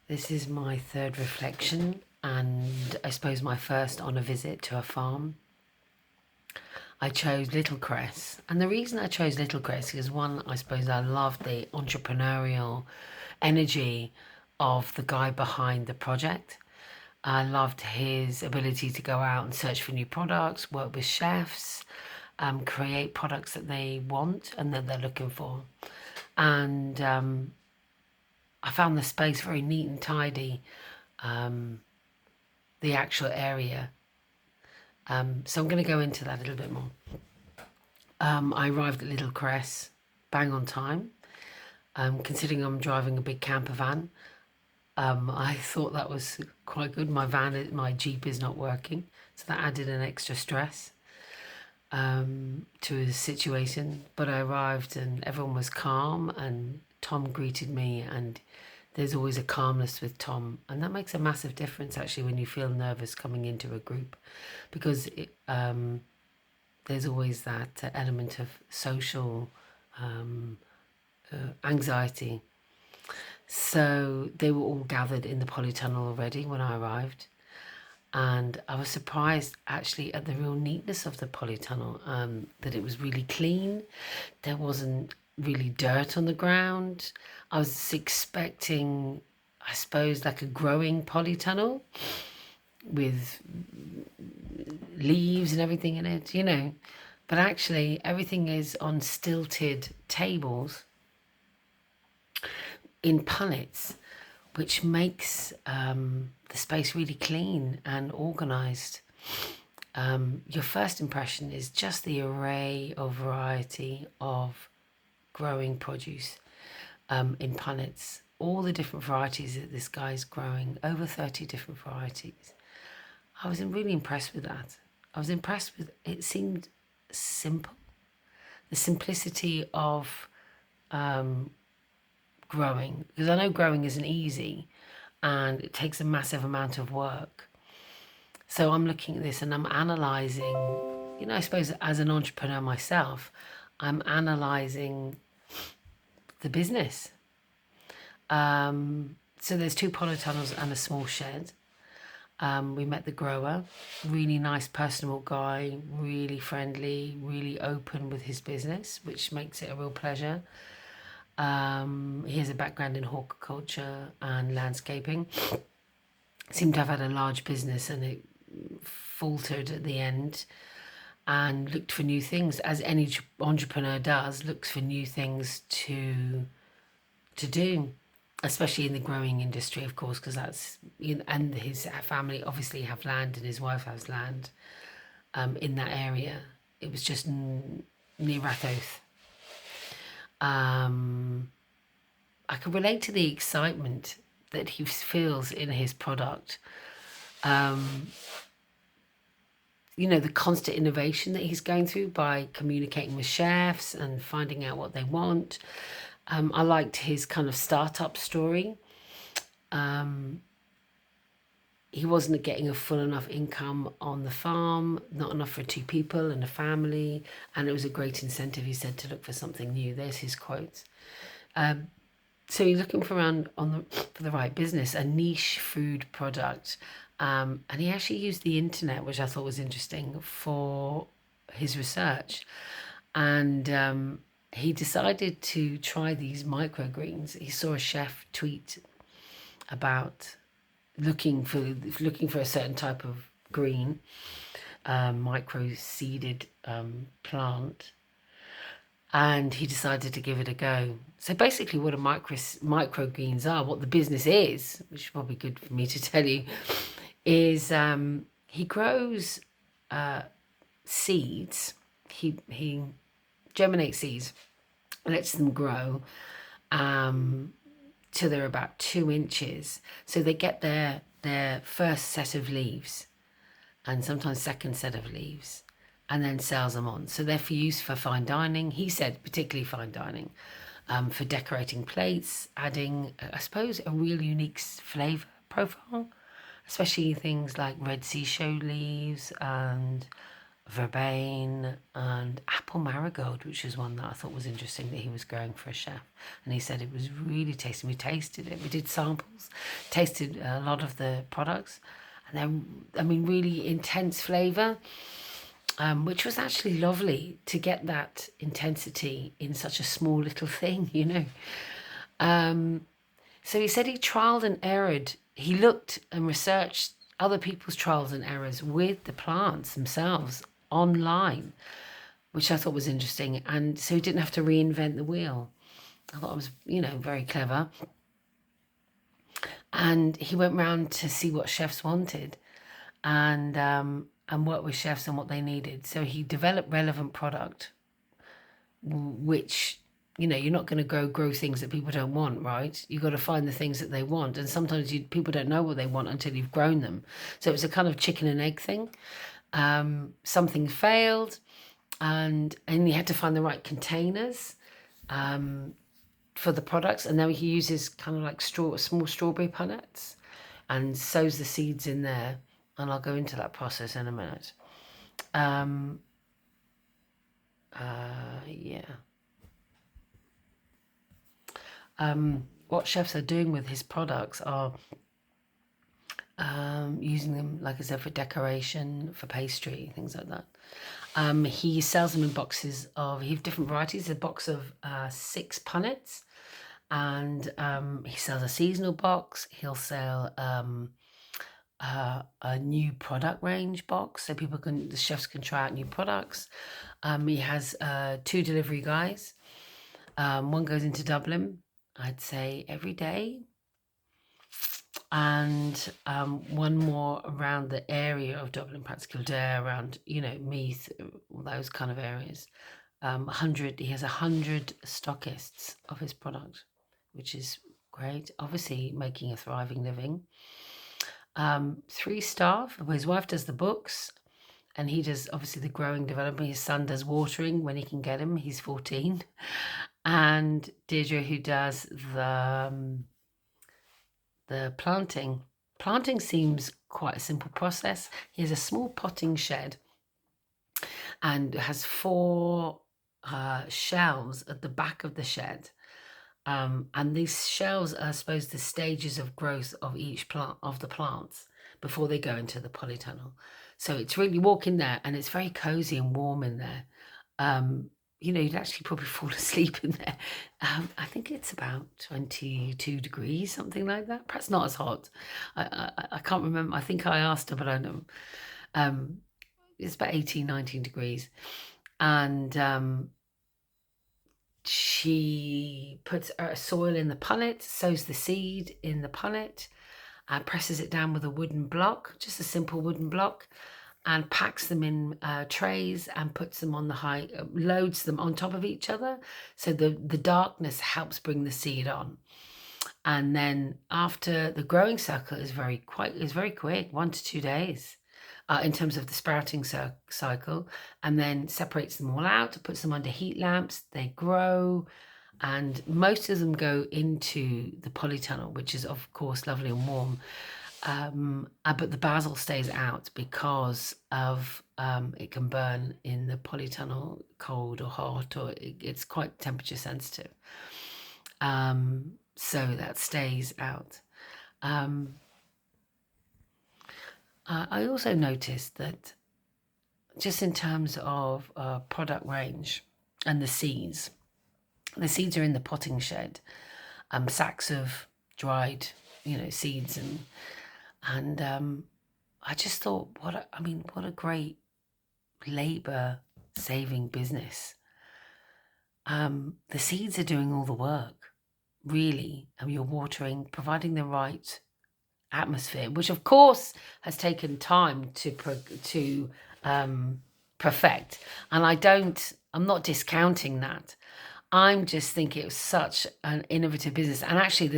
This is my third reflection, and I suppose my first on a visit to a farm. I chose Littlecress, and the reason I chose Littlecress is one, I suppose I love the entrepreneurial energy of the guy behind the project. I loved his ability to go out and search for new products, work with chefs, create products that they want and that they're looking for. And I found the space very neat and tidy, the actual area. So I'm going to go into that a little bit more. I arrived at Littlecress bang on time. Considering I'm driving a big camper van, I thought that was quite good. My Jeep is not working, so that added an extra stress to the situation. But I arrived and everyone was calm, and Tom greeted me, and there's always a calmness with Tom, and that makes a massive difference actually when you feel nervous coming into a group, because there's always that element of social anxiety. So they were all gathered in the polytunnel already when I arrived, and I was surprised actually at the real neatness of the polytunnel, that it was really clean. There wasn't really dirt on the ground. I was expecting, I suppose, like a growing polytunnel with leaves and everything in it, but actually everything is on stilted tables in punnets, which makes the space really clean and organized. Your first impression is just the array of variety of growing produce in punnets, all the different varieties that this guy's growing, over 30 different varieties. I was really impressed with that. I was impressed with it. Seemed simple, the simplicity of growing, because I know growing isn't easy and it takes a massive amount of work. So I'm looking at this and I'm analysing, I suppose as an entrepreneur myself, I'm analysing the business. So there's 2 polytunnels and a small shed. We met the grower, really nice, personable guy, really friendly, really open with his business, which makes it a real pleasure. He has a background in horticulture and landscaping. Seemed to have had a large business and it faltered at the end, and looked for new things, as any entrepreneur does, looks for new things to do, especially in the growing industry, of course, because that's, and his family obviously have land and his wife has land in that area. It was just near Rathoath. I can relate to the excitement that he feels in his product. The constant innovation that he's going through by communicating with chefs and finding out what they want. I liked his kind of startup story. He wasn't getting a full enough income on the farm, not enough for 2 people and a family, and it was a great incentive, he said, to look for something new. There's his quotes. So he's looking for the right business, a niche food product, and he actually used the internet, which I thought was interesting, for his research. And he decided to try these microgreens. He saw a chef tweet about looking for a certain type of green, micro-seeded plant, and he decided to give it a go. So basically what a microgreens are, what the business is, which is probably good for me to tell you, is he grows seeds. He germinates seeds, lets them grow till they're about 2 inches. So they get their first set of leaves, and sometimes second set of leaves, and then sells them on. So they're for use for fine dining. He said particularly fine dining, for decorating plates, adding, I suppose, a real unique flavour profile, especially things like red seashell leaves and vervain and apple marigold, which is one that I thought was interesting that he was going for a chef. And he said it was really tasty. We tasted it. We did samples, tasted a lot of the products. And then, I mean, really intense flavour, which was actually lovely to get that intensity in such a small little thing, you know. So he said he trialed and errored. He looked and researched other people's trials and errors with the plants themselves online, which I thought was interesting. And so he didn't have to reinvent the wheel. I thought it was, you know, very clever. And he went round to see what chefs wanted and work with chefs and what they needed. So he developed relevant product, which, you know, you're not going to grow things that people don't want, right? You've got to find the things that they want. And sometimes people don't know what they want until you've grown them. So it was a kind of chicken and egg thing. Something failed, and he had to find the right containers for the products. And then he uses kind of like small strawberry punnets and sows the seeds in there. And I'll go into that process in a minute. What chefs are doing with his products are using them, like I said, for decoration, for pastry, things like that. He sells them in boxes of different varieties. A box of 6 punnets, and he sells a seasonal box. He'll sell a new product range box, so the chefs can try out new products. He has 2 delivery guys. One goes into Dublin, I'd say every day, and one more around the area of Dublin, perhaps Kildare, around, you know, Meath, those kind of areas. He has 100 stockists of his product, which is great. Obviously, making a thriving living. 3 staff. Well, his wife does the books, and he does obviously the growing, development. His son does watering when he can get him. He's 14, and Deirdre, who does the planting. Planting seems quite a simple process. He has a small potting shed and has 4 shelves at the back of the shed. And these shelves are, I suppose, the stages of growth of each plant, of the plants, before they go into the polytunnel. So it's really, walk in there and it's very cozy and warm in there. You know, you'd actually probably fall asleep in there. I think it's about 22 degrees, something like that. Perhaps not as hot. I can't remember. I think I asked her, but I don't know. It's about 18, 19 degrees. And she puts soil in the punnet, sows the seed in the punnet, presses it down with a wooden block, just a simple wooden block, and packs them in trays and puts them on the loads them on top of each other. So the darkness helps bring the seed on. And then after the growing cycle is very quick, 1 to 2 days in terms of the sprouting cycle, and then separates them all out, puts them under heat lamps, they grow, and most of them go into the polytunnel, which is of course lovely and warm. But the basil stays out because of it can burn in the polytunnel, cold or hot, or it's quite temperature sensitive. So that stays out. I also noticed that just in terms of product range and the seeds are in the potting shed, sacks of dried, you know, seeds, and I just thought, what a great labor saving business. The seeds are doing all the work, really, and you're watering, providing the right atmosphere, which of course has taken time to perfect. And I'm not discounting that. I'm just thinking it was such an innovative business. And actually